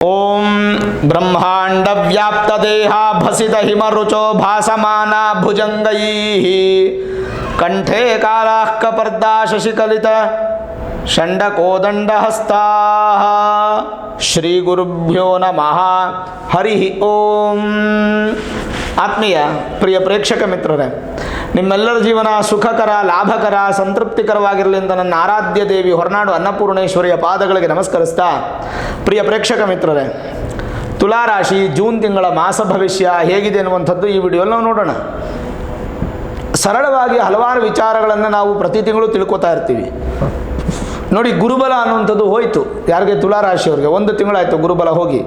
ಓಂ ಬ್ರಹ್ಮಾಂಡ ವ್ಯಾಪ್ತ ದೇಹ ಭಸಿತ ಹಿಮರುಚೋ ಭಾಸಮಾನ ಭುಜಂಗೈ ಕಂಠೆ ಕಾಲಾಃ ಕಪರ್ದಾ ಶಶಿಕಲಿತ ಷಂಡಕೋದಂಡಹಸ್ತಾ. ಶ್ರೀ ಗುರುಭ್ಯೋ ನಮಃ. ಹರಿ ಓಂ. ಆತ್ಮೀಯ ಪ್ರಿಯ ಪ್ರೇಕ್ಷಕ ಮಿತ್ರರೇ, ನಿಮ್ಮೆಲ್ಲರ ಜೀವನ ಸುಖಕರ, ಲಾಭಕರ, ಸಂತೃಪ್ತಿಕರವಾಗಿರಲಿ ಅಂತ ನನ್ನ ಆರಾಧ್ಯ ದೇವಿ ಹೊರನಾಡು ಅನ್ನಪೂರ್ಣೇಶ್ವರಿಯ ಪಾದಗಳಿಗೆ ನಮಸ್ಕರಿಸ್ತಾ, ಪ್ರಿಯ ಪ್ರೇಕ್ಷಕ ಮಿತ್ರರೇ, ತುಲಾರಾಶಿ ಜೂನ್ ತಿಂಗಳ ಮಾಸ ಭವಿಷ್ಯ ಹೇಗಿದೆ ಅನ್ನುವಂಥದ್ದು ಈ ವಿಡಿಯೋಲ್ಲಿ ನಾವು ನೋಡೋಣ. ಸರಳವಾಗಿ ಹಲವಾರು ವಿಚಾರಗಳನ್ನು ನಾವು ಪ್ರತಿ ತಿಂಗಳು ತಿಳ್ಕೊತಾ ಇರ್ತೀವಿ. ನೋಡಿ, ಗುರುಬಲ ಅನ್ನುವಂಥದ್ದು ಹೋಯಿತು. ಯಾರಿಗೆ? ತುಲಾರಾಶಿಯವ್ರಿಗೆ. ಒಂದು ತಿಂಗಳಾಯಿತು ಗುರುಬಲ ಹೋಗಿ.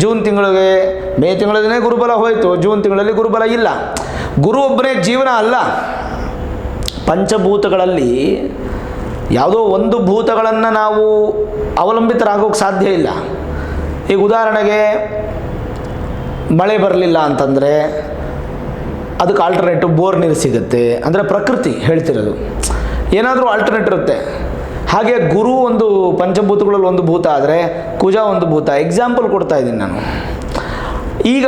ಜೂನ್ ತಿಂಗಳಿಗೆ, ಮೇ ತಿಂಗಳಲ್ಲೇ ಗುರುಬಲ ಹೋಯಿತು, ಜೂನ್ ತಿಂಗಳಲ್ಲಿ ಗುರುಬಲ ಇಲ್ಲ. ಗುರು ಒಬ್ಬನೇ ಜೀವನ ಅಲ್ಲ. ಪಂಚಭೂತಗಳಲ್ಲಿ ಯಾವುದೋ ಒಂದು ಭೂತಗಳನ್ನು ನಾವು ಅವಲಂಬಿತರಾಗೋಕ್ಕೆ ಸಾಧ್ಯ ಇಲ್ಲ. ಈಗ ಉದಾಹರಣೆಗೆ ಮಳೆ ಬರಲಿಲ್ಲ ಅಂತಂದರೆ ಅದಕ್ಕೆ ಆಲ್ಟರ್ನೇಟಿವ್ ಬೋರ್ ನೀರು ಸಿಗುತ್ತೆ. ಅಂದರೆ ಪ್ರಕೃತಿ ಹೇಳ್ತಿರೋದು, ಏನಾದರೂ ಆಲ್ಟರ್ನೇಟ್ ಇರುತ್ತೆ. ಹಾಗೆ ಗುರು ಒಂದು ಪಂಚಭೂತಗಳಲ್ಲಿ ಒಂದು ಭೂತ ಆದರೆ ಕುಜ ಒಂದು ಭೂತ. ಎಕ್ಸಾಂಪಲ್ ಕೊಡ್ತಾ ಇದ್ದೀನಿ ನಾನು. ಈಗ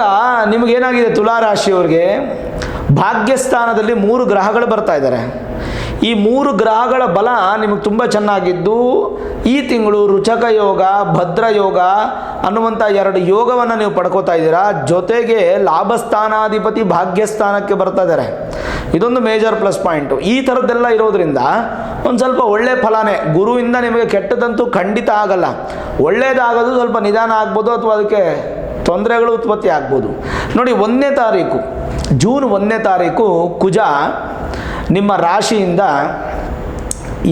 ನಿಮಗೇನಾಗಿದೆ, ತುಲಾರಾಶಿಯವ್ರಿಗೆ ಭಾಗ್ಯಸ್ಥಾನದಲ್ಲಿ 3 ಗ್ರಹಗಳು ಬರ್ತಾ ಇದ್ದಾರೆ. ಈ 3 ಗ್ರಹಗಳ ಬಲ ನಿಮಗೆ ತುಂಬ ಚೆನ್ನಾಗಿದ್ದು, ಈ ತಿಂಗಳು ರುಚಕ ಯೋಗ, ಭದ್ರ ಯೋಗ ಅನ್ನುವಂಥ 2 ಯೋಗವನ್ನು ನೀವು ಪಡ್ಕೋತಾ ಇದ್ದೀರಾ. ಜೊತೆಗೆ ಲಾಭಸ್ಥಾನಾಧಿಪತಿ ಭಾಗ್ಯಸ್ಥಾನಕ್ಕೆ ಬರ್ತಾ ಇದ್ದಾರೆ. ಇದೊಂದು ಮೇಜರ್ ಪ್ಲಸ್ ಪಾಯಿಂಟು. ಈ ಥರದ್ದೆಲ್ಲ ಇರೋದ್ರಿಂದ ಒಂದು ಸ್ವಲ್ಪ ಒಳ್ಳೆ ಫಲನೇ. ಗುರುವಿಂದ ನಿಮಗೆ ಕೆಟ್ಟದಂತೂ ಖಂಡಿತ ಆಗಲ್ಲ. ಒಳ್ಳೆಯದಾಗೋದು ಸ್ವಲ್ಪ ನಿಧಾನ ಆಗ್ಬೋದು, ಅಥವಾ ಅದಕ್ಕೆ ತೊಂದರೆಗಳು ಉತ್ಪತ್ತಿ ಆಗ್ಬೋದು. ನೋಡಿ, 1ನೇ ತಾರೀಕು ಜೂನ್ 1ನೇ ತಾರೀಕು ಕುಜ ನಿಮ್ಮ ರಾಶಿಯಿಂದ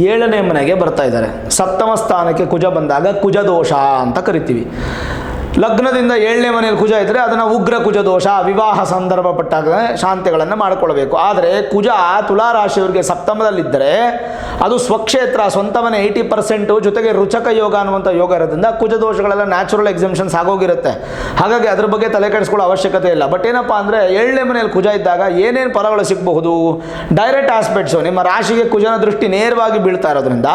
7ನೇ ಮನೆಗೆ ಬರ್ತಾ ಇದ್ದಾರೆ. ಸಪ್ತಮ ಸ್ಥಾನಕ್ಕೆ ಕುಜ ಬಂದಾಗ ಕುಜ ದೋಷ ಅಂತ ಕರಿತೀವಿ. ಲಗ್ನದಿಂದ 7ನೇ ಮನೆಯಲ್ಲಿ ಕುಜ ಇದ್ದರೆ ಅದನ್ನು ಉಗ್ರ ಕುಜ ದೋಷ, ವಿವಾಹ ಸಂದರ್ಭಪಟ್ಟಾಗ ಶಾಂತಿಗಳನ್ನು ಮಾಡಿಕೊಳ್ಬೇಕು. ಆದರೆ ಕುಜ ತುಲಾರಾಶಿಯವರಿಗೆ ಸಪ್ತಮದಲ್ಲಿದ್ದರೆ ಅದು ಸ್ವಕ್ಷೇತ್ರ, ಸ್ವಂತ ಮನೆ 80%, ಜೊತೆಗೆ ರುಚಕ ಯೋಗ ಅನ್ನುವಂಥ ಯೋಗ ಇರೋದ್ರಿಂದ ಕುಜ ದೋಷಗಳೆಲ್ಲ ನ್ಯಾಚುರಲ್ ಎಕ್ಸಮ್ಷನ್ಸ್ ಆಗೋಗಿರುತ್ತೆ. ಹಾಗಾಗಿ ಅದ್ರ ಬಗ್ಗೆ ತಲೆ ಕೆಡಿಸ್ಕೊಳ್ಳೋ ಅವಶ್ಯಕತೆ ಇಲ್ಲ. ಬಟ್ ಏನಪ್ಪ ಅಂದರೆ 7ನೇ ಮನೆಯಲ್ಲಿ ಕುಜ ಇದ್ದಾಗ ಏನೇನು ಫಲಗಳು ಸಿಗಬಹುದು? Direct aspects. ನಿಮ್ಮ ರಾಶಿಗೆ ಕುಜನ ದೃಷ್ಟಿ ನೇರವಾಗಿ ಬೀಳ್ತಾ ಇರೋದ್ರಿಂದ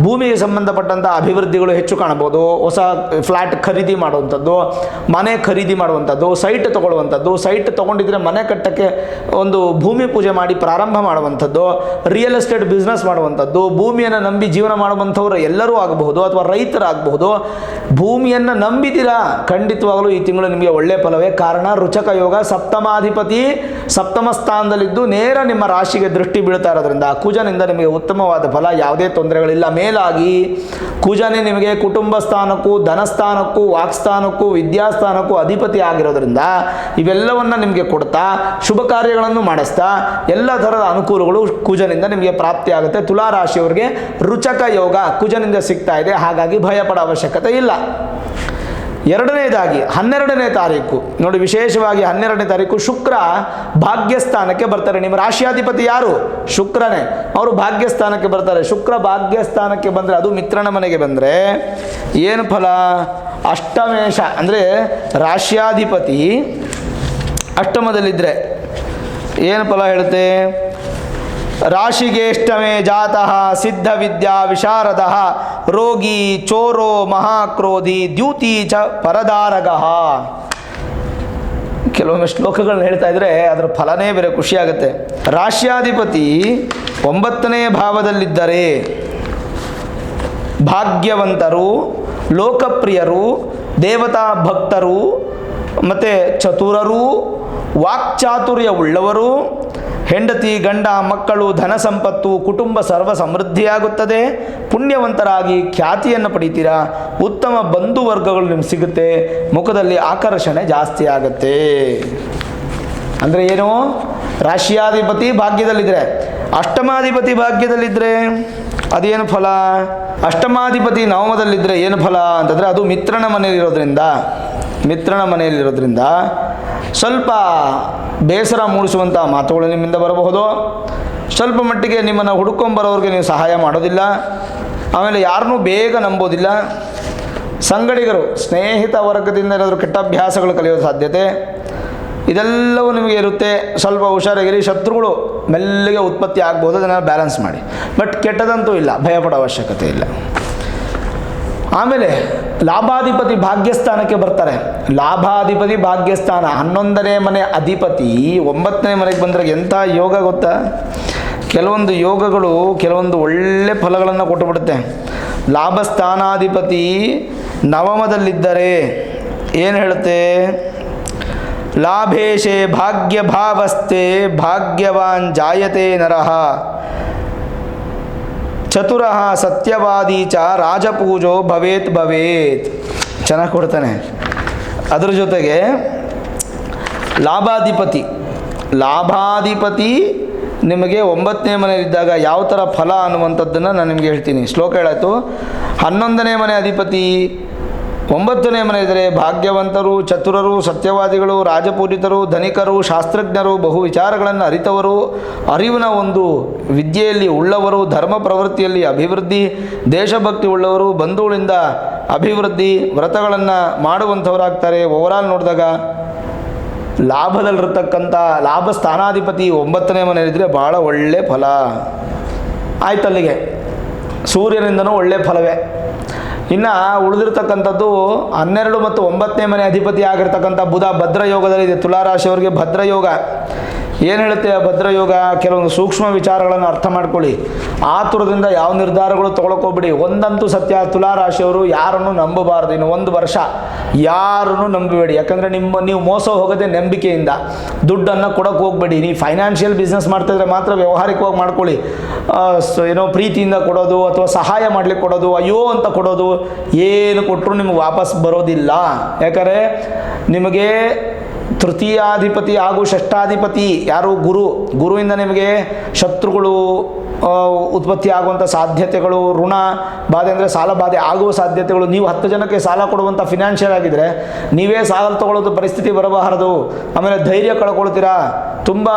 ಭೂಮಿಗೆ ಸಂಬಂಧಪಟ್ಟಂಥ ಅಭಿವೃದ್ಧಿಗಳು ಹೆಚ್ಚು ಕಾಣಬಹುದು. ಹೊಸ ಫ್ಲ್ಯಾಟ್ ಖರೀದಿ ಮಾಡುವಂಥದ್ದು, ಮನೆ ಖರೀದಿ ಮಾಡುವಂಥದ್ದು, ಸೈಟ್ ತೊಗೊಳ್ಳುವಂಥದ್ದು, ಸೈಟ್ ತೊಗೊಂಡಿದ್ರೆ ಮನೆ ಕಟ್ಟಕ್ಕೆ ಒಂದು ಭೂಮಿ ಪೂಜೆ ಮಾಡಿ ಪ್ರಾರಂಭ ಮಾಡುವಂಥದ್ದು, ರಿಯಲ್ ಎಸ್ಟೇಟ್ ಬಿಸ್ನೆಸ್ ಮಾಡುವಂಥದ್ದು, ಭೂಮಿಯನ್ನು ನಂಬಿ ಜೀವನ ಮಾಡುವಂಥವ್ರು ಎಲ್ಲರೂ ಆಗಬಹುದು, ಅಥವಾ ರೈತರಾಗಬಹುದು. ಭೂಮಿಯನ್ನು ನಂಬಿದ್ದೀರಾ, ಖಂಡಿತವಾಗಲೂ ಈ ತಿಂಗಳು ನಿಮಗೆ ಒಳ್ಳೆಯ ಫಲವೇ. ಕಾರಣ ರುಚಕ ಯೋಗ, ಸಪ್ತಮಾಧಿಪತಿ ಸಪ್ತಮ ಸ್ಥಾನದಲ್ಲಿದ್ದು ನೇರ ನಿಮ್ಮ ರಾಶಿಗೆ ದೃಷ್ಟಿ ಬೀಳ್ತಾ ಇರೋದ್ರಿಂದ ಕುಜನಿಂದ ನಿಮಗೆ ಉತ್ತಮವಾದ ಫಲ, ಯಾವುದೇ ತೊಂದರೆಗಳಿಲ್ಲ. ಮೇಲಾಗಿ ಕುಜನೇ ನಿಮಗೆ ಕುಟುಂಬ ಸ್ಥಾನಕ್ಕೂ, ಧನಸ್ಥಾನಕ್ಕೂ, ವಾಕ್ಸ್ಥಾನಕ್ಕೂ, ವಿದ್ಯಾಸ್ಥಾನಕ್ಕೂ ಅಧಿಪತಿ ಆಗಿರೋದ್ರಿಂದ ಇವೆಲ್ಲವನ್ನು ನಿಮಗೆ ಕೊಡ್ತಾ, ಶುಭ ಕಾರ್ಯಗಳನ್ನು ಮಾಡಿಸ್ತಾ, ಎಲ್ಲ ಥರದ ಅನುಕೂಲಗಳು ಕುಜನಿಂದ ನಿಮಗೆ ಪ್ರಾಪ್ತಿ ಆಗುತ್ತೆ. ತುಲಾರಾಶಿಯವರಿಗೆ ರುಚಕ ಯೋಗ ಕುಜನಿಂದ ಸಿಗ್ತಾ ಇದೆ. ಹಾಗಾಗಿ ಭಯಪಡೋ ಅವಶ್ಯಕತೆ ಇಲ್ಲ. 2ನೇದಾಗಿ 12ನೇ ತಾರೀಕು ನೋಡಿ, ವಿಶೇಷವಾಗಿ 12ನೇ ತಾರೀಕು ಶುಕ್ರ ಭಾಗ್ಯಸ್ಥಾನಕ್ಕೆ ಬರ್ತಾರೆ. ನಿಮ್ಮ ರಾಶಿಯಾಧಿಪತಿ ಯಾರು? ಶುಕ್ರನೇ. ಅವರು ಭಾಗ್ಯಸ್ಥಾನಕ್ಕೆ ಬರ್ತಾರೆ. ಶುಕ್ರ ಭಾಗ್ಯಸ್ಥಾನಕ್ಕೆ ಬಂದರೆ, ಅದು ಮಿತ್ರನ ಮನೆಗೆ ಬಂದರೆ ಏನು ಫಲ? ಅಷ್ಟಮೇಶ. ಅಂದರೆ ರಾಶಿಯಾಧಿಪತಿ ಅಷ್ಟಮದಲ್ಲಿದ್ದರೆ ಏನು ಫಲ ಹೇಳುತ್ತೆ? ರಾಶಿಗೇಷ್ಟಮೇ ಜಾತಃ ಸಿದ್ಧ ವಿದ್ಯಾ ವಿಶಾರದ ರೋಗಿ ಚೋರೋ ಮಹಾಕ್ರೋಧಿ ದ್ಯೂತಿ ಚ ಪರದಾರಗಃ. ಕೆಲವೊಮ್ಮೆ ಶ್ಲೋಕಗಳನ್ನ ಹೇಳ್ತಾ ಇದ್ರೆ ಅದರ ಫಲನೇ ಬೇರೆ, ಖುಷಿಯಾಗುತ್ತೆ. ರಾಶ್ಯಾಧಿಪತಿ 9ನೇ ಭಾವದಲ್ಲಿದ್ದರೆ ಭಾಗ್ಯವಂತರು, ಲೋಕಪ್ರಿಯರು, ದೇವತಾ ಭಕ್ತರು, ಮತ್ತು ಚತುರರು, ವಾಕ್ಚಾತುರ್ಯ ಉಳ್ಳವರು, ಹೆಂಡತಿ, ಗಂಡ, ಮಕ್ಕಳು, ಧನ ಸಂಪತ್ತು, ಕುಟುಂಬ ಸರ್ವ ಸಮೃದ್ಧಿಯಾಗುತ್ತದೆ. ಪುಣ್ಯವಂತರಾಗಿ ಖ್ಯಾತಿಯನ್ನು ಪಡಿತೀರಾ. ಉತ್ತಮ ಬಂಧು ವರ್ಗಗಳು ನಿಮ್ಗೆ ಸಿಗುತ್ತೆ. ಮುಖದಲ್ಲಿ ಆಕರ್ಷಣೆ ಜಾಸ್ತಿ ಆಗುತ್ತೆ. ಅಂದರೆ ಏನು? ರಾಶಿಯಾಧಿಪತಿ ಭಾಗ್ಯದಲ್ಲಿದ್ದರೆ, ಅಷ್ಟಮಾಧಿಪತಿ ಭಾಗ್ಯದಲ್ಲಿದ್ದರೆ ಅದೇನು ಫಲ? ಅಷ್ಟಮಾಧಿಪತಿ ನವಮದಲ್ಲಿದ್ದರೆ ಏನು ಫಲ ಅಂತಂದರೆ, ಅದು ಮಿತ್ರನ ಮನೆಯಲ್ಲಿರೋದ್ರಿಂದ ಸ್ವಲ್ಪ ಬೇಸರ ಮೂಡಿಸುವಂಥ ಮಾತುಗಳು ನಿಮ್ಮಿಂದ ಬರಬಹುದು. ಸ್ವಲ್ಪ ಮಟ್ಟಿಗೆ ನಿಮ್ಮನ್ನು ಹುಡುಕೊಂಬರೋರಿಗೆ ನೀವು ಸಹಾಯ ಮಾಡೋದಿಲ್ಲ. ಆಮೇಲೆ ಯಾರನ್ನೂ ಬೇಗ ನಂಬೋದಿಲ್ಲ. ಸಂಗಡಿಗರು, ಸ್ನೇಹಿತ ವರ್ಗದಿಂದ ಏನಾದರೂ ಕೆಟ್ಟ ಅಭ್ಯಾಸಗಳು ಕಲಿಯೋ ಸಾಧ್ಯತೆ ಇದೆಲ್ಲವೂ ನಿಮಗೆ ಇರುತ್ತೆ. ಸ್ವಲ್ಪ ಹುಷಾರಾಗಿರಿ. ಶತ್ರುಗಳು ಮೆಲ್ಲಿಗೆ ಉತ್ಪತ್ತಿ ಆಗ್ಬೋದು, ಅದನ್ನು ಬ್ಯಾಲೆನ್ಸ್ ಮಾಡಿ. ಬಟ್ ಕೆಟ್ಟದಂತೂ ಇಲ್ಲ, ಭಯಪಡೋ ಅವಶ್ಯಕತೆ ಇಲ್ಲ. ಆಮೇಲೆ ಲಾಭಾಧಿಪತಿ ಭಾಗ್ಯಸ್ಥಾನಕ್ಕೆ ಬರ್ತಾರೆ. ಲಾಭಾಧಿಪತಿ ಭಾಗ್ಯಸ್ಥಾನ 11ನೇ ಮನೆ ಅಧಿಪತಿ 9ನೇ ಮನೆಗೆ ಬಂದರೆ ಎಂಥ ಯೋಗ ಗೊತ್ತಾ? ಕೆಲವೊಂದು ಯೋಗಗಳು ಕೆಲವೊಂದು ಒಳ್ಳೆ ಫಲಗಳನ್ನು ಕೊಟ್ಟುಬಿಡುತ್ತೆ. ಲಾಭಸ್ಥಾನಾಧಿಪತಿ ನವಮದಲ್ಲಿದ್ದರೆ ಏನು ಹೇಳುತ್ತೆ? ಲಾಭೇಶೆ ಭಾಗ್ಯ ಭಾವಸ್ಥೆ ಭಾಗ್ಯವಾನ್ ಜಾಯತೆ ನರಃ ಚತುರಃ ಸತ್ಯವಾದಿ ಚ ರಾಜಪೂಜೋ ಭವೇತ್ ಭವೇತ್. ಚೆನ್ನಾಗಿ ಕೊಡ್ತಾನೆ. ಅದರ ಜೊತೆಗೆ ಲಾಭಾಧಿಪತಿ ನಿಮಗೆ 9ನೇ ಮನೆಯಲ್ಲಿದ್ದಾಗ ಯಾವ ಥರ ಫಲ ಅನ್ನುವಂಥದ್ದನ್ನು ನಾನು ನಿಮಗೆ ಹೇಳ್ತೀನಿ. ಶ್ಲೋಕ ಹೇಳಾಯಿತು. 11ನೇ ಮನೆ ಅಧಿಪತಿ 9ನೇ ಮನೆ ಇದ್ದರೆ ಭಾಗ್ಯವಂತರು, ಚತುರರು, ಸತ್ಯವಾದಿಗಳು, ರಾಜಪೂಜಿತರು, ಧನಿಕರು, ಶಾಸ್ತ್ರಜ್ಞರು, ಬಹು ವಿಚಾರಗಳನ್ನು ಅರಿತವರು, ಅರಿವಿನ ಒಂದು ವಿದ್ಯೆಯಲ್ಲಿ ಉಳ್ಳವರು, ಧರ್ಮ ಪ್ರವೃತ್ತಿಯಲ್ಲಿ ಅಭಿವೃದ್ಧಿ, ದೇಶಭಕ್ತಿ ಉಳ್ಳವರು, ಬಂಧುಗಳಿಂದ ಅಭಿವೃದ್ಧಿ, ವ್ರತಗಳನ್ನು ಮಾಡುವಂಥವರಾಗ್ತಾರೆ. ಓವರಾಲ್ ನೋಡಿದಾಗ ಲಾಭದಲ್ಲಿರ್ತಕ್ಕಂಥ ಲಾಭ ಸ್ಥಾನಾಧಿಪತಿ 9ನೇ ಮನೆಯಲ್ಲಿದ್ದರೆ ಭಾಳ ಒಳ್ಳೆ ಫಲ ಆಯ್ತು. ಅಲ್ಲಿಗೆ ಸೂರ್ಯನಿಂದನೂ ಒಳ್ಳೆ ಫಲವೇ. ಇನ್ನು ಉಳಿದಿರ್ತಕ್ಕಂಥದ್ದು 12 ಮತ್ತು 9ನೇ ಮನೆ ಅಧಿಪತಿ ಆಗಿರ್ತಕ್ಕಂಥ ಬುಧ ಭದ್ರಯೋಗದಲ್ಲಿದೆ. ತುಲಾರಾಶಿಯವರಿಗೆ ಭದ್ರಯೋಗ ಏನು ಹೇಳುತ್ತೆ? ಆ ಭದ್ರಯೋಗ ಕೆಲವೊಂದು ಸೂಕ್ಷ್ಮ ವಿಚಾರಗಳನ್ನು ಅರ್ಥ ಮಾಡ್ಕೊಳ್ಳಿ. ಆತುರದಿಂದ ಯಾವ ನಿರ್ಧಾರಗಳು ತೊಗೊಳಕೋಗ್ಬಿಡಿ. ಒಂದಂತೂ ಸತ್ಯ, ತುಲಾರಾಶಿಯವರು ಯಾರನ್ನು ನಂಬಬಾರದು. ಇನ್ನು 1 ವರ್ಷ ಯಾರನ್ನು ನಂಬಬೇಡಿ. ಯಾಕಂದರೆ ನೀವು ಮೋಸ ಹೋಗೋದೇ ನಂಬಿಕೆಯಿಂದ. ದುಡ್ಡನ್ನು ಕೊಡೋಕೆ ಹೋಗಬೇಡಿ. ನೀವು ಫೈನಾನ್ಷಿಯಲ್ ಬಿಸ್ನೆಸ್ ಮಾಡ್ತಾಯಿದ್ರೆ ಮಾತ್ರ ವ್ಯವಹಾರಿಕವಾಗಿ ಮಾಡ್ಕೊಳ್ಳಿ. ಏನೋ ಪ್ರೀತಿಯಿಂದ ಕೊಡೋದು ಅಥವಾ ಸಹಾಯ ಮಾಡಲಿಕ್ಕೆ ಕೊಡೋದು, ಅಯ್ಯೋ ಅಂತ ಕೊಡೋದು, ಏನು ಕೊಟ್ಟರು ನಿಮಗೆ ವಾಪಸ್ ಬರೋದಿಲ್ಲ. ಯಾಕಂದರೆ ನಿಮಗೆ ತೃತೀಯಾಧಿಪತಿ ಹಾಗೂ ಷಷ್ಠಾಧಿಪತಿ ಯಾರು? ಗುರುವಿಂದ ನಿಮಗೆ ಶತ್ರುಗಳು ಉತ್ಪತ್ತಿ ಆಗುವಂಥ ಸಾಧ್ಯತೆಗಳು, ಋಣ ಬಾಧೆ ಅಂದರೆ ಸಾಲ ಬಾಧೆ ಆಗುವ ಸಾಧ್ಯತೆಗಳು. ನೀವು 10 ಜನಕ್ಕೆ ಸಾಲ ಕೊಡುವಂಥ ಫಿನಾನ್ಷಿಯಲ್ ಆಗಿದ್ದರೆ ನೀವೇ ಸಾಲ ತಗೊಳ್ಳೋದು ಪರಿಸ್ಥಿತಿ ಬರಬಾರದು. ಆಮೇಲೆ ಧೈರ್ಯ ಕಳ್ಕೊಳ್ತೀರಾ, ತುಂಬ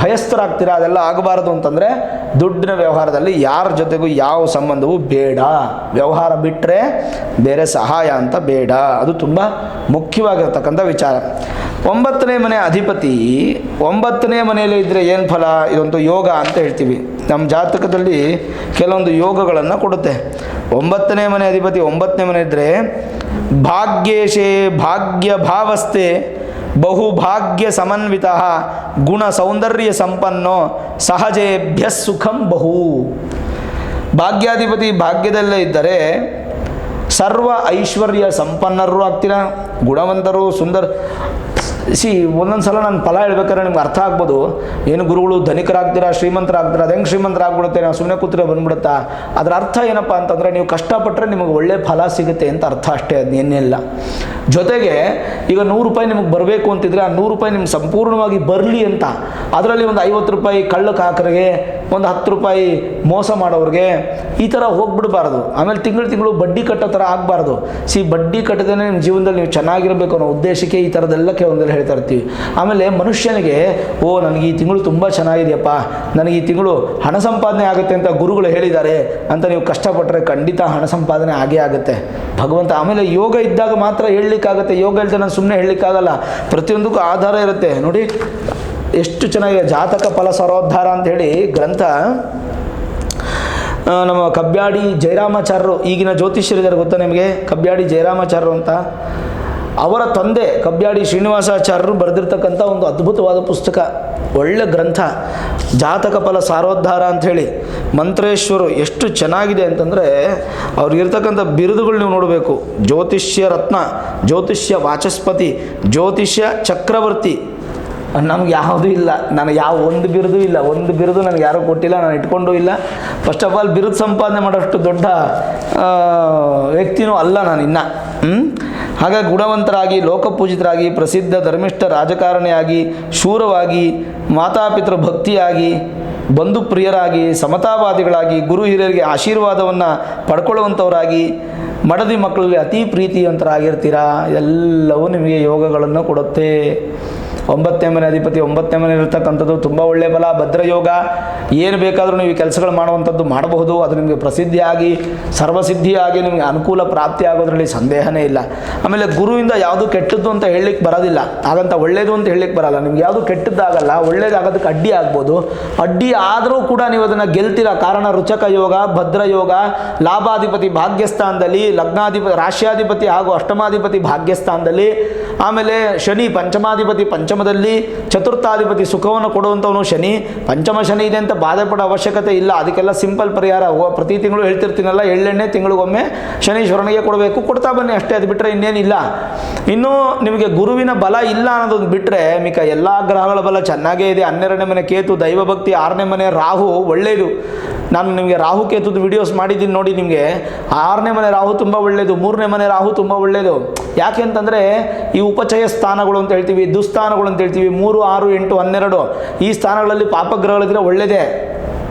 ಭಯಸ್ಥರಾಗ್ತೀರಾ. ಅದೆಲ್ಲ ಆಗಬಾರದು ಅಂತಂದರೆ ದುಡ್ಡಿನ ವ್ಯವಹಾರದಲ್ಲಿ ಯಾರ ಜೊತೆಗೂ ಯಾವ ಸಂಬಂಧವೂ ಬೇಡ. ವ್ಯವಹಾರ ಬಿಟ್ಟರೆ ಬೇರೆ ಸಹಾಯ ಅಂತ ಬೇಡ. ಅದು ತುಂಬ ಮುಖ್ಯವಾಗಿರ್ತಕ್ಕಂಥ ವಿಚಾರ. 9ನೇ ಮನೆ ಅಧಿಪತಿ 9ನೇ ಮನೆಯಲ್ಲಿ ಇದ್ದರೆ ಏನು ಫಲ? ಇದೊಂದು ಯೋಗ ಅಂತ ಹೇಳ್ತೀವಿ. ನಮ್ಮ ಜಾತಕದಲ್ಲಿ ಕೆಲವೊಂದು ಯೋಗಗಳನ್ನು ಕೊಡುತ್ತೆ. 9ನೇ ಮನೆ ಅಧಿಪತಿ 9ನೇ ಮನೆ ಇದ್ದರೆ ಭಾಗ್ಯೇಶೇ ಭಾಗ್ಯ ಭಾವಸ್ಥೆ ಬಹುಭಾಗ್ಯ ಸಮನ್ವಿತ ಗುಣ ಸೌಂದರ್ಯ ಸಂಪನ್ನೋ ಸಹಜೇಭ್ಯ ಸುಖಂ ಬಹು. ಭಾಗ್ಯಾಧಿಪತಿ ಭಾಗ್ಯದಲ್ಲೇ ಇದ್ದರೆ ಸರ್ವ ಐಶ್ವರ್ಯ ಸಂಪನ್ನರು ಆಗ್ತೀರಾ, ಗುಣವಂತರು, ಸುಂದರ. ಒಂದೊಂದು ಸಲ ನಾನು ಫಲ ಹೇಳ್ಬೇಕಾದ್ರೆ ನಿಮ್ಗೆ ಅರ್ಥ ಆಗ್ಬೋದು, ಏನು ಗುರುಗಳು ಧನಿಕರಾಗ್ತೀರಾ, ಶ್ರೀಮಂತರಾಗ್ತೀರಾ, ಅದು ಹೆಂಗೆ ಶ್ರೀಮಂತರಾಗ್ಬಿಡುತ್ತೆ, ನಾವು ಸುಮ್ಮನೆ ಕೂತ್ರೆ ಬಂದ್ಬಿಡುತ್ತಾ? ಅದರ ಅರ್ಥ ಏನಪ್ಪ ಅಂತಂದರೆ ನೀವು ಕಷ್ಟಪಟ್ಟರೆ ನಿಮಗೆ ಒಳ್ಳೆ ಫಲ ಸಿಗುತ್ತೆ ಅಂತ ಅರ್ಥ ಅಷ್ಟೇ, ಅದನ್ನೇನಿಲ್ಲ. ಜೊತೆಗೆ ಈಗ 100 ರೂಪಾಯಿ ನಿಮಗೆ ಬರಬೇಕು ಅಂತಿದ್ರೆ ಆ 100 ರೂಪಾಯಿ ನಿಮ್ಗೆ ಸಂಪೂರ್ಣವಾಗಿ ಬರಲಿ ಅಂತ ಅದರಲ್ಲಿ ಒಂದು 50 ರೂಪಾಯಿ ಕಳ್ಳ ಕಾಕರಿಗೆ, ಒಂದು 10 ರೂಪಾಯಿ ಮೋಸ ಮಾಡೋರಿಗೆ, ಈ ಥರ ಹೋಗ್ಬಿಡಬಾರ್ದು. ಆಮೇಲೆ ತಿಂಗಳು ಬಡ್ಡಿ ಕಟ್ಟೋ ಥರ ಆಗಬಾರ್ದು. ಬಡ್ಡಿ ಕಟ್ಟದೇ ನಿಮ್ಮ ಜೀವನದಲ್ಲಿ ನೀವು ಚೆನ್ನಾಗಿರಬೇಕು ಅನ್ನೋ ಉದ್ದೇಶಕ್ಕೆ ಈ ಥರದ್ದೆಲ್ಲ ಕೆಲವೊಂದೆಲ್ಲ ಹೇಳ್ತಾ ಇರ್ತೀವಿ. ಆಮೇಲೆ ಮನುಷ್ಯನಿಗೆ ನನಗೆ ಈ ತಿಂಗಳು ತುಂಬ ಚೆನ್ನಾಗಿದೆಯಪ್ಪ, ನನಗೆ ಈ ತಿಂಗಳು ಹಣ ಸಂಪಾದನೆ ಆಗುತ್ತೆ ಅಂತ ಗುರುಗಳು ಹೇಳಿದ್ದಾರೆ ಅಂತ ನೀವು ಕಷ್ಟಪಟ್ಟರೆ ಖಂಡಿತ ಹಣ ಸಂಪಾದನೆ ಆಗೇ ಆಗುತ್ತೆ ಭಗವಂತ. ಆಮೇಲೆ ಯೋಗ ಇದ್ದಾಗ ಮಾತ್ರ ಹೇಳಲಿಕ್ಕಾಗುತ್ತೆ. ಯೋಗ ಇಲ್ಲದೆ ನಾನು ಸುಮ್ಮನೆ ಹೇಳಲಿಕ್ಕಾಗಲ್ಲ. ಪ್ರತಿಯೊಂದಕ್ಕೂ ಆಧಾರ ಇರುತ್ತೆ. ನೋಡಿ ಎಷ್ಟು ಚೆನ್ನಾಗಿದೆ. ಜಾತಕ ಫಲ ಸರೋದ್ಧಾರ ಅಂಥೇಳಿ ಗ್ರಂಥ ನಮ್ಮ ಕಬ್ಯಾಡಿ ಜಯರಾಮಾಚಾರ್ಯರು, ಈಗಿನ ಜ್ಯೋತಿಷ್ಯರಿದ್ದಾರೆ ಗೊತ್ತಾ ನಿಮಗೆ? ಕಬ್ಯಾಡಿ ಜಯರಾಮಾಚಾರ್ಯರು ಅಂತ. ಅವರ ತಂದೆ ಕಬ್ಯಾಡಿ ಶ್ರೀನಿವಾಸಾಚಾರ್ಯರು ಬರೆದಿರ್ತಕ್ಕಂಥ ಒಂದು ಅದ್ಭುತವಾದ ಪುಸ್ತಕ, ಒಳ್ಳೆ ಗ್ರಂಥ ಜಾತಕ ಫಲ ಸಾರೋದ್ಧಾರ ಅಂಥೇಳಿ. ಮಂತ್ರೇಶ್ವರು ಎಷ್ಟು ಚೆನ್ನಾಗಿದೆ ಅಂತಂದರೆ ಅವ್ರಿಗಿರ್ತಕ್ಕಂಥ ಬಿರುದುಗಳು ನೀವು ನೋಡಬೇಕು. ಜ್ಯೋತಿಷ್ಯ ರತ್ನ, ಜ್ಯೋತಿಷ್ಯ ವಾಚಸ್ಪತಿ, ಜ್ಯೋತಿಷ್ಯ ಚಕ್ರವರ್ತಿ. ನಮ್ಗೆ ಯಾವುದೂ ಇಲ್ಲ, ನನಗೆ ಒಂದು ಬಿರುದು ಇಲ್ಲ. ಒಂದು ಬಿರುದು ನನಗೆ ಯಾರೂ ಕೊಟ್ಟಿಲ್ಲ, ನಾನು ಇಟ್ಕೊಂಡೂ ಇಲ್ಲ. ಫಸ್ಟ್ ಆಫ್ ಆಲ್ ಬಿರುದು ಸಂಪಾದನೆ ಮಾಡೋಷ್ಟು ದೊಡ್ಡ ವ್ಯಕ್ತಿನೂ ಅಲ್ಲ ನಾನು ಇನ್ನು. ಹಾಗಾಗಿ ಗುಣವಂತರಾಗಿ, ಲೋಕಪೂಜಿತರಾಗಿ, ಪ್ರಸಿದ್ಧ ಧರ್ಮಿಷ್ಠ ರಾಜಕಾರಣಿಯಾಗಿ, ಶೂರವಾಗಿ, ಮಾತಾಪಿತೃ ಭಕ್ತಿಯಾಗಿ, ಬಂಧುಪ್ರಿಯರಾಗಿ, ಸಮತಾವಾದಿಗಳಾಗಿ, ಗುರು ಹಿರಿಯರಿಗೆ ಆಶೀರ್ವಾದವನ್ನು ಪಡ್ಕೊಳ್ಳುವಂಥವರಾಗಿ, ಮಡದಿ ಮಕ್ಕಳಲ್ಲಿ ಅತಿ ಪ್ರೀತಿಯಂತರಾಗಿರ್ತೀರಾ. ಎಲ್ಲವೂ ನಿಮಗೆ ಯೋಗಗಳನ್ನು ಕೊಡುತ್ತೆ. 9ನೇ ಮನೆ ಅಧಿಪತಿ 9ನೇ ಮನೆ ಇರತಕ್ಕಂಥದ್ದು ತುಂಬ ಒಳ್ಳೆಯ ಬಲ. ಭದ್ರಯೋಗ. ಏನು ಬೇಕಾದರೂ ನೀವು ಕೆಲಸಗಳು ಮಾಡುವಂಥದ್ದು ಮಾಡಬಹುದು. ಅದು ನಿಮಗೆ ಪ್ರಸಿದ್ಧಿಯಾಗಿ ಸರ್ವಸಿದ್ಧಿಯಾಗಿ ನಿಮಗೆ ಅನುಕೂಲ ಪ್ರಾಪ್ತಿ ಆಗೋದ್ರಲ್ಲಿ ಸಂದೇಹನೇ ಇಲ್ಲ. ಆಮೇಲೆ ಗುರುವಿಂದ ಯಾವುದು ಕೆಟ್ಟದ್ದು ಅಂತ ಹೇಳಲಿಕ್ಕೆ ಬರೋದಿಲ್ಲ, ಹಾಗಂತ ಒಳ್ಳೆಯದು ಅಂತ ಹೇಳಲಿಕ್ಕೆ ಬರೋಲ್ಲ. ನಿಮ್ಗೆ ಯಾವುದು ಕೆಟ್ಟದ್ದಾಗಲ್ಲ, ಒಳ್ಳೇದಾಗೋದಕ್ಕೆ ಅಡ್ಡಿ ಆಗ್ಬೋದು. ಅಡ್ಡಿ ಆದರೂ ಕೂಡ ನೀವು ಅದನ್ನು ಗೆಲ್ತೀರ. ಕಾರಣ ರುಚಕ ಯೋಗ, ಭದ್ರಯೋಗ, ಲಾಭಾಧಿಪತಿ ಭಾಗ್ಯಸ್ಥಾನದಲ್ಲಿ, ರಾಶ್ಯಾಧಿಪತಿ ಹಾಗೂ ಅಷ್ಟಮಾಧಿಪತಿ ಭಾಗ್ಯಸ್ಥಾನದಲ್ಲಿ, ಆಮೇಲೆ ಶನಿ ಪಂಚಮಾಧಿಪತಿ ಪಂಚಮದಲ್ಲಿ, ಚತುರ್ಥಾಧಿಪತಿ ಸುಖವನ್ನು ಕೊಡುವಂಥವನು ಶನಿ. ಪಂಚಮ ಶನಿ ಇದೆ ಅಂತ ಬಾಧೆ ಪಡೋ ಅವಶ್ಯಕತೆ ಇಲ್ಲ. ಅದಕ್ಕೆಲ್ಲ ಸಿಂಪಲ್ ಪರಿಹಾರ. ಪ್ರತಿ ತಿಂಗಳು ಹೇಳ್ತಿರ್ತೀನಲ್ಲ, ಎಳ್ಳೆಣ್ಣೆ ತಿಂಗಳಿಗೊಮ್ಮೆ ಶನೀಶ್ವರನಿಗೆ ಕೊಡಬೇಕು, ಕೊಡ್ತಾ ಬನ್ನಿ ಅಷ್ಟೇ. ಅದು ಬಿಟ್ಟರೆ ಇನ್ನೇನಿಲ್ಲ. ಇನ್ನು ನಿಮಗೆ ಗುರುವಿನ ಬಲ ಇಲ್ಲ ಅನ್ನೋದನ್ನು ಬಿಟ್ಟರೆ ಮಿಕ್ಕ ಎಲ್ಲ ಗ್ರಹಗಳ ಬಲ ಚೆನ್ನಾಗೇ ಇದೆ. 12ನೇ ಮನೆ ಕೇತು, ದೈವಭಕ್ತಿ. 6ನೇ ಮನೆ ರಾಹು ಒಳ್ಳೆಯದು. ನಾನು ನಿಮಗೆ ರಾಹು ಕೇತುದು ವಿಡಿಯೋಸ್ ಮಾಡಿದ್ದೀನಿ ನೋಡಿ. ನಿಮಗೆ 6ನೇ ಮನೆ ರಾಹು ತುಂಬ ಒಳ್ಳೆಯದು, 3ನೇ ಮನೆ ರಾಹು ತುಂಬ ಒಳ್ಳೆಯದು. ಯಾಕೆ ಅಂತಂದರೆ ಈ ಉಪಚಯ ಸ್ಥಾನಗಳು ಅಂತ ಹೇಳ್ತೀವಿ, ದುಸ್ಥಾನಗಳು ಅಂತ ಹೇಳ್ತೀವಿ. 3, 6, 8, 12 ಈ ಸ್ಥಾನಗಳಲ್ಲಿ ಪಾಪಗ್ರಹಗಳಿದ್ರೆ ಒಳ್ಳೆಯದೇ.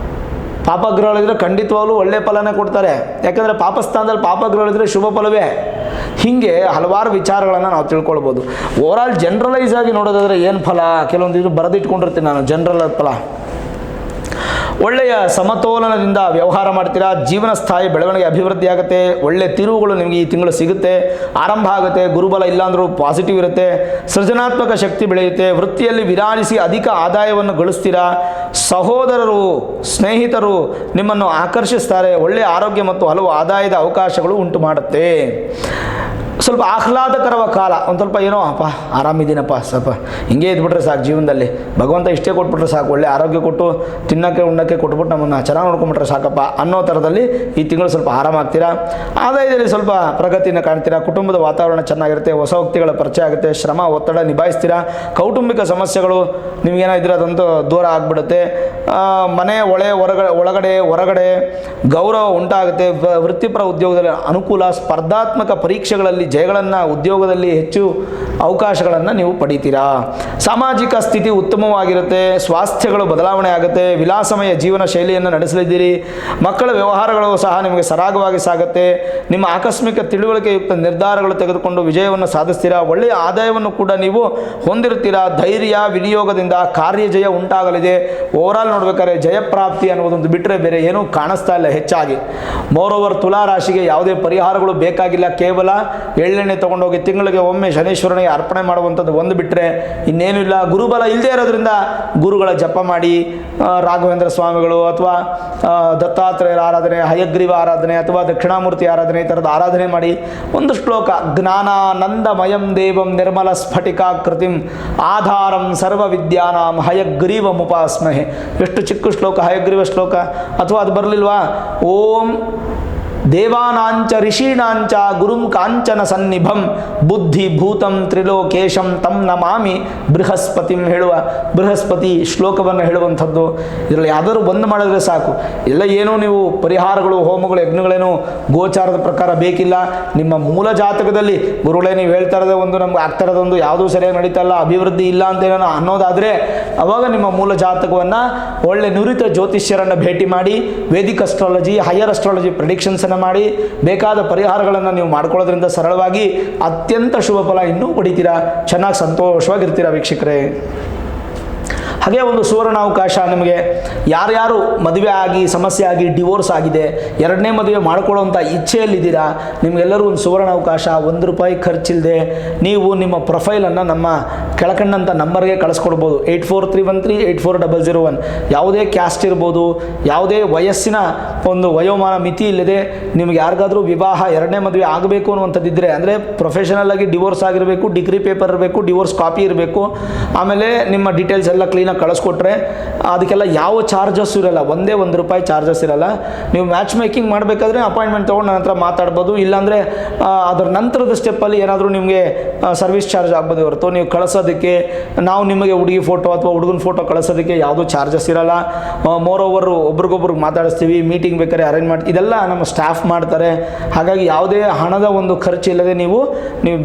ಪಾಪಗ್ರಹಗಳಿದ್ರೆ ಖಂಡಿತವಾಗ್ಲೂ ಒಳ್ಳೆಯ ಫಲನೇ ಕೊಡ್ತಾರೆ. ಯಾಕಂದರೆ ಪಾಪಸ್ಥಾನದಲ್ಲಿ ಪಾಪಗ್ರಹಗಳಿದ್ರೆ ಶುಭ ಫಲವೇ. ಹೀಗೆ ಹಲವಾರು ವಿಚಾರಗಳನ್ನು ನಾವು ತಿಳ್ಕೊಳ್ಬೋದು. ಓವರಾಲ್ ಜನರಲೈಸ್ ಆಗಿ ನೋಡೋದಾದರೆ ಏನು ಫಲ, ಕೆಲವೊಂದು ಇದು ಬರೆದಿಟ್ಕೊಂಡಿರ್ತೀನಿ ನಾನು. ಜನರಲ್ ಫಲ ಒಳ್ಳೆಯ ಸಮತೋಲನದಿಂದ ವ್ಯವಹಾರ ಮಾಡ್ತೀರಾ. ಜೀವನ ಸ್ಥಾಯಿ ಬೆಳವಣಿಗೆ ಅಭಿವೃದ್ಧಿ ಆಗುತ್ತೆ. ಒಳ್ಳೆಯ ತಿರುವುಗಳು ನಿಮಗೆ ಈ ತಿಂಗಳು ಸಿಗುತ್ತೆ. ಆರಂಭ ಆಗುತ್ತೆ. ಗುರುಬಲ ಇಲ್ಲಾಂದ್ರೂ ಪಾಸಿಟಿವ್ ಇರುತ್ತೆ. ಸೃಜನಾತ್ಮಕ ಶಕ್ತಿ ಬೆಳೆಯುತ್ತೆ. ವೃತ್ತಿಯಲ್ಲಿ ವಿರಾಜಿಸಿ ಅಧಿಕ ಆದಾಯವನ್ನು ಗಳಿಸ್ತೀರಾ. ಸಹೋದರರು, ಸ್ನೇಹಿತರು ನಿಮ್ಮನ್ನು ಆಕರ್ಷಿಸ್ತಾರೆ. ಒಳ್ಳೆಯ ಆರೋಗ್ಯ ಮತ್ತು ಹಲವು ಆದಾಯದ ಅವಕಾಶಗಳು ಉಂಟು ಮಾಡುತ್ತೆ. ಸ್ವಲ್ಪ ಆಹ್ಲಾದಕರವ ಕಾಲ. ಒಂದು ಸ್ವಲ್ಪ ಏನೋ ಅಪ್ಪ ಆರಾಮಿದ್ದೀನಪ್ಪ, ಸ್ವಲ್ಪ ಹಿಂಗೆ ಇದ್ಬಿಟ್ರೆ ಸಾಕು ಜೀವನದಲ್ಲಿ. ಭಗವಂತ ಇಷ್ಟೇ ಕೊಟ್ಬಿಟ್ರೆ ಸಾಕು, ಒಳ್ಳೆ ಆರೋಗ್ಯ ಕೊಟ್ಟು ತಿನ್ನೋಕ್ಕೆ ಉಣ್ಣೋಕ್ಕೆ ಕೊಟ್ಬಿಟ್ಟು ನಮ್ಮನ್ನು ಚೆನ್ನಾಗಿ ನೋಡ್ಕೊಂಬಿಟ್ರೆ ಸಾಕಪ್ಪ ಅನ್ನೋ ಥರದಲ್ಲಿ ಈ ತಿಂಗಳು ಸ್ವಲ್ಪ ಆರಾಮಾಗ್ತೀರಾ. ಆದಾಯದಲ್ಲಿ ಸ್ವಲ್ಪ ಪ್ರಗತಿಯನ್ನು ಕಾಣ್ತೀರಾ. ಕುಟುಂಬದ ವಾತಾವರಣ ಚೆನ್ನಾಗಿರುತ್ತೆ. ಹೊಸ ವ್ಯಕ್ತಿಗಳ ಪರಿಚಯ ಆಗುತ್ತೆ. ಶ್ರಮ ಒತ್ತಡ ನಿಭಾಯಿಸ್ತೀರಾ. ಕೌಟುಂಬಿಕ ಸಮಸ್ಯೆಗಳು ನಿಮಗೇನಾದ್ರೆ ಅದಂತೂ ದೂರ ಆಗಿಬಿಡುತ್ತೆ. ಮನೆ ಒಳಗಡೆ ಹೊರಗಡೆ ಗೌರವ ಉಂಟಾಗುತ್ತೆ. ವೃತ್ತಿಪರ ಉದ್ಯೋಗದಲ್ಲಿ ಅನುಕೂಲ. ಸ್ಪರ್ಧಾತ್ಮಕ ಪರೀಕ್ಷೆಗಳಲ್ಲಿ ಜಯಗಳನ್ನು, ಉದ್ಯೋಗದಲ್ಲಿ ಹೆಚ್ಚು ಅವಕಾಶಗಳನ್ನು ನೀವು ಪಡಿತೀರಾ. ಸಾಮಾಜಿಕ ಸ್ಥಿತಿ ಉತ್ತಮವಾಗಿರುತ್ತೆ. ಸ್ವಾಸ್ಥ್ಯಗಳು ಬದಲಾವಣೆ ಆಗುತ್ತೆ. ವಿಲಾಸಮಯ ಜೀವನ ಶೈಲಿಯನ್ನು ನಡೆಸಲಿದ್ದೀರಿ. ಮಕ್ಕಳ ವ್ಯವಹಾರಗಳು ಸಹ ನಿಮಗೆ ಸರಾಗವಾಗಿ ಸಾಗುತ್ತೆ. ನಿಮ್ಮ ಆಕಸ್ಮಿಕ ತಿಳುವಳಿಕೆಯುಕ್ತ ನಿರ್ಧಾರಗಳು ತೆಗೆದುಕೊಂಡು ವಿಜಯವನ್ನು ಸಾಧಿಸ್ತೀರಾ. ಒಳ್ಳೆಯ ಆದಾಯವನ್ನು ಕೂಡ ನೀವು ಹೊಂದಿರ್ತೀರಾ. ಧೈರ್ಯ ವಿನಿಯೋಗದಿಂದ ಕಾರ್ಯಜಯ ಉಂಟಾಗಲಿದೆ. ಓವರಾಲ್ ನೋಡ್ಬೇಕಾದ್ರೆ ಜಯಪ್ರಾಪ್ತಿ ಅನ್ನೋದೊಂದು ಬಿಟ್ಟರೆ ಬೇರೆ ಏನೂ ಕಾಣಿಸ್ತಾ ಇಲ್ಲ ಹೆಚ್ಚಾಗಿ. ಮೋರೋವರ್ ತುಲಾ ರಾಶಿಗೆ ಯಾವುದೇ ಪರಿಹಾರಗಳು ಬೇಕಾಗಿಲ್ಲ. ಕೇವಲ ಎಳ್ಳೆಣ್ಣೆ ತೊಗೊಂಡೋಗಿ ತಿಂಗಳಿಗೆ ಒಮ್ಮೆ ಶನೀಶ್ವರನಿಗೆ ಅರ್ಪಣೆ ಮಾಡುವಂಥದ್ದು ಒಂದು ಬಿಟ್ಟರೆ ಇನ್ನೇನು ಇಲ್ಲ. ಗುರುಬಲ ಇಲ್ಲದೆ ಇರೋದ್ರಿಂದ ಗುರುಗಳ ಜಪ ಮಾಡಿ, ರಾಘವೇಂದ್ರ ಸ್ವಾಮಿಗಳು ಅಥವಾ ದತ್ತಾತ್ರೇಯರ ಆರಾಧನೆ, ಹಯಗ್ರೀವ ಆರಾಧನೆ ಅಥವಾ ದಕ್ಷಿಣಾಮೂರ್ತಿ ಆರಾಧನೆ ಈ ಥರದ ಆರಾಧನೆ ಮಾಡಿ. ಒಂದು ಶ್ಲೋಕ, ಜ್ಞಾನಾನಂದಮಯಂ ದೇವಂ ನಿರ್ಮಲ ಸ್ಫಟಿಕಾಕೃತಿಂ ಆಧಾರಂ ಸರ್ವ ವಿದ್ಯಾನಾಂ ಹಯಗ್ರೀವಮುಪಾಸ್ಮಹೆ. ಎಷ್ಟು ಚಿಕ್ಕ ಶ್ಲೋಕ, ಹಯಗ್ರೀವ ಶ್ಲೋಕ. ಅಥವಾ ಅದು ಬರಲಿಲ್ವಾ, ಓಂ ದೇವಾನಾಂಚ ಋಷೀಣಾಂಚ ಗುರುಂ ಕಾಂಚನ ಸನ್ನಿಭಂ ಬುದ್ಧಿ ಭೂತಂ ತ್ರಿಲೋಕೇಶಂ ತಂ ನಮಾಮಿ ಬೃಹಸ್ಪತಿಂ ಹೇಳುವ ಬೃಹಸ್ಪತಿ ಶ್ಲೋಕವನ್ನು ಹೇಳುವಂಥದ್ದು. ಇದರಲ್ಲಿ ಯಾವ್ದಾದ್ರು ಬಂದ್ ಮಾಡಿದ್ರೆ ಸಾಕು. ಎಲ್ಲ ಏನೋ ನೀವು ಪರಿಹಾರಗಳು, ಹೋಮಗಳು, ಯಜ್ಞಗಳೇನು ಗೋಚಾರದ ಪ್ರಕಾರ ಬೇಕಿಲ್ಲ. ನಿಮ್ಮ ಮೂಲ ಜಾತಕದಲ್ಲಿ ಗುರುಗಳೇ ನೀವು ಹೇಳ್ತಾ ಇರೋದೇ ಒಂದು, ನಮ್ಗೆ ಆಗ್ತಾ ಇರೋದೊಂದು, ಯಾವುದೂ ಸರಿಯಾಗಿ ನಡೀತಲ್ಲ, ಅಭಿವೃದ್ಧಿ ಇಲ್ಲ ಅಂತ ಏನೋ ಅನ್ನೋದಾದರೆ ಅವಾಗ ನಿಮ್ಮ ಮೂಲ ಜಾತಕವನ್ನು ಒಳ್ಳೆ ನುರಿತ ಜ್ಯೋತಿಷ್ಯರನ್ನು ಭೇಟಿ ಮಾಡಿ ವೇದಿಕ್ ಅಸ್ಟ್ರಾಲಜಿ, ಹೈಯರ್ ಅಸ್ಟ್ರಾಲಜಿ ಪ್ರೆಡಿಕ್ಷನ್ಸನ್ನು ಮಾಡಿ ಬೇಕಾದ ಪರಿಹಾರಗಳನ್ನು ನೀವು ಮಾಡ್ಕೊಳ್ಳೋದ್ರಿಂದ ಸರಳವಾಗಿ ಅತ್ಯಂತ ಶುಭ ಫಲ ಇನ್ನೂ ಪಡಿತೀರಾ. ಚೆನ್ನಾಗಿ ಸಂತೋಷವಾಗಿರ್ತೀರಾ ವೀಕ್ಷಕರೇ. ಹಾಗೆ ಒಂದು ಸುವರ್ಣಾವಕಾಶ ನಿಮಗೆ. ಯಾರ್ಯಾರು ಮದುವೆ ಆಗಿ ಸಮಸ್ಯೆ ಆಗಿ ಡಿವೋರ್ಸ್ ಆಗಿದೆ, ಎರಡನೇ ಮದುವೆ ಮಾಡ್ಕೊಳ್ಳೋವಂಥ ಇಚ್ಛೆಯಲ್ಲಿದ್ದೀರಾ, ನಿಮಗೆಲ್ಲರೂ ಒಂದು ಸುವರ್ಣಾವಕಾಶ. ₹1 ಖರ್ಚಿಲ್ಲದೆ ನೀವು ನಿಮ್ಮ ಪ್ರೊಫೈಲನ್ನು ನಮ್ಮ ಕೆಳಕಂಡಂಥ ನಂಬರ್ಗೆ ಕಳಿಸ್ಕೊಡ್ಬೋದು. 8431384001. ಯಾವುದೇ ಕ್ಯಾಸ್ಟ್ ಇರ್ಬೋದು, ಯಾವುದೇ ವಯಸ್ಸಿನ ಒಂದು ವಯೋಮಾನ ಮಿತಿ ಇಲ್ಲದೆ ನಿಮಗೆ ಯಾರಿಗಾದರೂ ವಿವಾಹ, ಎರಡನೇ ಮದುವೆ ಆಗಬೇಕು ಅನ್ನುವಂಥದ್ದಿದ್ದರೆ, ಅಂದರೆ ಪ್ರೊಫೆಷನಲ್ ಆಗಿ ಡಿವೋರ್ಸ್ ಆಗಿರಬೇಕು, ಡಿಗ್ರಿ ಪೇಪರ್ ಇರಬೇಕು, ಡಿವೋರ್ಸ್ ಕಾಪಿ ಇರಬೇಕು, ಆಮೇಲೆ ನಿಮ್ಮ ಡೀಟೇಲ್ಸ್ ಎಲ್ಲ ಕ್ಲೀನಾಗಿ ಕಳಿಸ್ಕೊಟ್ರೆ ಅದಕ್ಕೆಲ್ಲ ಯಾವ ಚಾರ್ಜಸ್ ಇರಲ್ಲ. ಒಂದೇ ₹1 ಚಾರ್ಜಸ್ ಇರಲ್ಲ. ನೀವು ಮ್ಯಾಚ್ ಮೇಕಿಂಗ್ ಮಾಡಬೇಕಾದ್ರೆ ಅಪಾಯಿಂಟ್ಮೆಂಟ್ ತೊಗೊಂಡು ನನ್ನ ಹತ್ರ ಮಾತಾಡ್ಬೋದು. ಇಲ್ಲಾಂದರೆ ಅದರ ನಂತರದ ಸ್ಟೆಪ್ಪಲ್ಲಿ ಏನಾದರೂ ನಿಮಗೆ ಸರ್ವಿಸ್ ಚಾರ್ಜ್ ಆಗ್ಬೋದು ಹೊರತು ನೀವು ಕಳಿಸೋದಕ್ಕೆ, ನಾವು ನಿಮಗೆ ಹುಡುಗಿ ಫೋಟೋ ಅಥವಾ ಹುಡುಗನ ಫೋಟೋ ಕಳಿಸೋದಕ್ಕೆ ಯಾವುದೂ ಚಾರ್ಜಸ್ ಇರಲ್ಲ. ಮೋರ್ ಓವರ್ ಒಬ್ರಿಗೊಬ್ರಿಗೆ ಮಾತಾಡಿಸ್ತೀವಿ, ಮೀಟಿಂಗ್ ಬೇಕಾದ್ರೆ ಅರೇಂಜ್ ಮಾಡ್ತೀವಿ, ಇದೆಲ್ಲ ನಮ್ಮ ಸ್ಟಾಫ್ ಮಾಡ್ತಾರೆ. ಹಾಗಾಗಿ ಯಾವುದೇ ಹಣದ ಒಂದು ಖರ್ಚು ಇಲ್ಲದೆ ನೀವು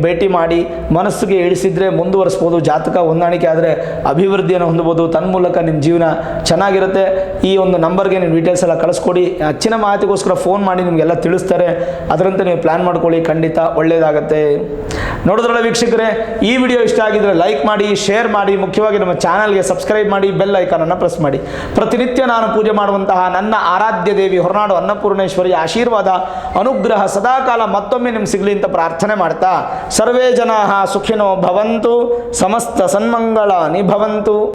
ಭೇಟಿ ಮಾಡಿ ಮನಸ್ಸಿಗೆ ಇಳಿಸಿದರೆ ಮುಂದುವರಿಸ್ಬೋದು. ಜಾತಕ ಹೊಂದಾಣಿಕೆ ಆದರೆ ಅಭಿವೃದ್ಧಿಯನ್ನು ಹೊಂದಬಹುದು. ತನ್ಮೂಲಕ ನಿಮ್ಮ ಜೀವನ ಚೆನ್ನಾಗಿರುತ್ತೆ. ಈ ಒಂದು ನಂಬರ್ಗೆ ನೀವು ಡೀಟೇಲ್ಸ್ ಎಲ್ಲ ಕಳಿಸ್ಕೊಡಿ. ಹೆಚ್ಚಿನ ಮಾಹಿತಿಗೋಸ್ಕರ ಫೋನ್ ಮಾಡಿ ನಿಮಗೆಲ್ಲ ತಿಳಿಸ್ತಾರೆ. ಅದರಂತೆ ನೀವು ಪ್ಲ್ಯಾನ್ ಮಾಡ್ಕೊಳ್ಳಿ, ಖಂಡಿತ ಒಳ್ಳೆಯದಾಗತ್ತೆ. ನೋಡಿದ್ರಲ್ಲ ವೀಕ್ಷಕರೇ, ಈ ವಿಡಿಯೋ ಇಷ್ಟ ಆಗಿದ್ರೆ ಲೈಕ್ ಮಾಡಿ, ಶೇರ್ ಮಾಡಿ, ಮುಖ್ಯವಾಗಿ ನಮ್ಮ ಚಾನಲ್ಗೆ ಸಬ್ಸ್ಕ್ರೈಬ್ ಮಾಡಿ, ಬೆಲ್ ಐಕಾನನ್ನು ಪ್ರೆಸ್ ಮಾಡಿ. ಪ್ರತಿನಿತ್ಯ ನಾನು ಪೂಜೆ ಮಾಡುವಂತಹ ನನ್ನ ಆರಾಧ್ಯ ದೇವಿ ಹೊರನಾಡು ಅನ್ನಪೂರ್ಣೇಶ್ವರಿಯ ಆಶೀರ್ವಾದ, ಅನುಗ್ರಹ ಸದಾಕಾಲ ಮತ್ತೊಮ್ಮೆ ನಿಮ್ಗೆ ಸಿಗಲಿ ಅಂತ ಪ್ರಾರ್ಥನೆ ಮಾಡ್ತಾ, ಸರ್ವೇ ಜನಾಃ ಸುಖಿನೋ ಭವಂತು, ಸಮಸ್ತ ಸನ್ಮಂಗಳಾನಿ ಭವಂತು.